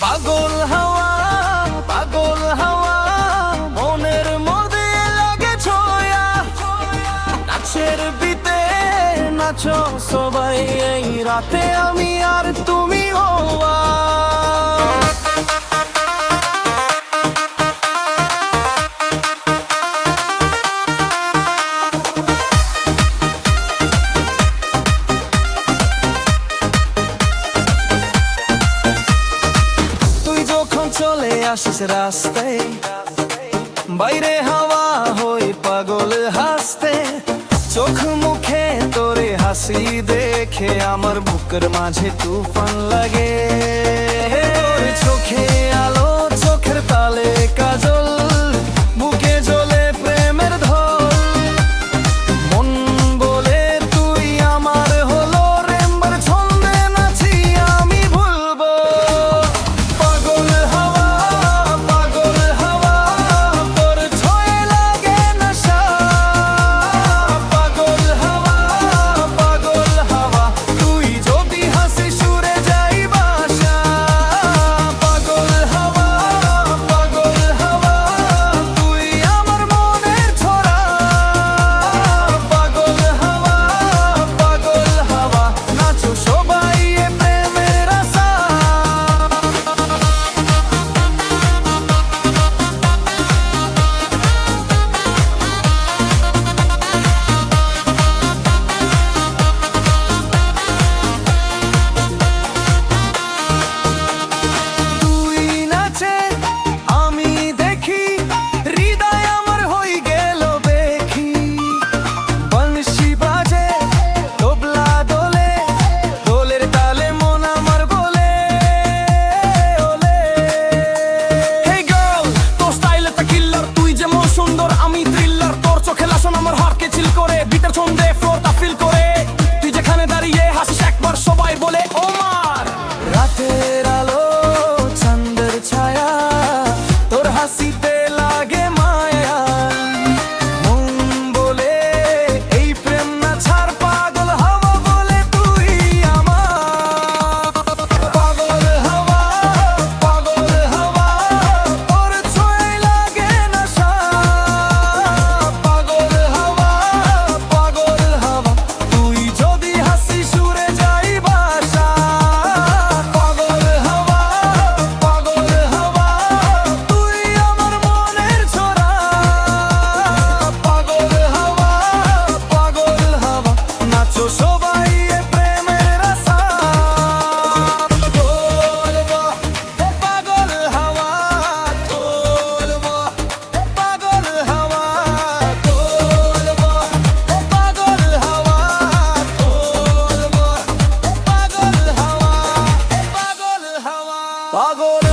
পাগল হাওয়া, পাগল হাওয়া, মনের মধ্যে লাগে ছোঁয়া। নাচের বিতে নাচো সবাই, এই রাতে আমি আর তুমি হওয়া। চলে আসিস রাস্তায়, বাইরে হাওয়া হই পাগল হাসতে। চোখ মুখে তোরে হাসি দেখে আমার বুকের মাঝে তুফান লাগে। তোর চোখে আলো, চোখের তালে কাজল, বুকে জ্বলে প্রেমের ঢল। মন বলে তুই আমার হলো, রেম্বার ছন্দে নাচি আমি ভুলবো। পাগল হাওয়া, পাগল হাওয়া, তোর ছোঁয়া লাগে নেশা। পাগল হাওয়া, পাগল হাওয়া, তুই যদি হাসি সুরে যাই বাসা। পাগল হাওয়া, পাগল হাওয়া, তুই আমার মনের ছোঁয়া। পাগল হাওয়া, পাগল হাওয়া, নাচো সবাই এ প্রেমের আশা। তুই নাচে আমি দেখি, হৃদয় আমার হই গেল দেখি। বংশী বাজে, তবলা দোলে, দোলের তালে মন আমার বলে ওলে। Hey girl, তোর স্টাইল একটা কিলার, তুই যেমন সুন্দর আমি থ্রিলার। তোর চোখে লাসন আমার হার্টকে চিল করে, বিটের ছন্দে ফ্লোরটা ফিল করে। তুই যেখানে দাঁড়িয়ে হাসিস একবার সবাই বলে ওমার। রাতের আলো, চাঁদের ছায়া, তোর হাসিতে লাগে মায়া। মন বলে এই প্রেম না ছাড়, পাগল হাওয়া বলে তুই আমার। পাগল হাওয়া, পাগল হাওয়া, তোর ছোঁয়া লাগে নেশা। পাগল হাওয়া, পাগল হাওয়া, তুই যদি হাসি সুরে যাই বাসা। পাগল হাওয়া, পাগল হাওয়া, তুই আমার মনের ছোঁয়া। পাগল হাওয়া, পাগল হাওয়া, নাচো সবাই এ প্রেমের আশা। বলবো হে পাগল হাওয়া, বলবো হে পাগল হাওয়া, বলবো হে পাগল হাওয়া, বলবো হে পাগল হাওয়া, হে পাগল হাওয়া। পাগল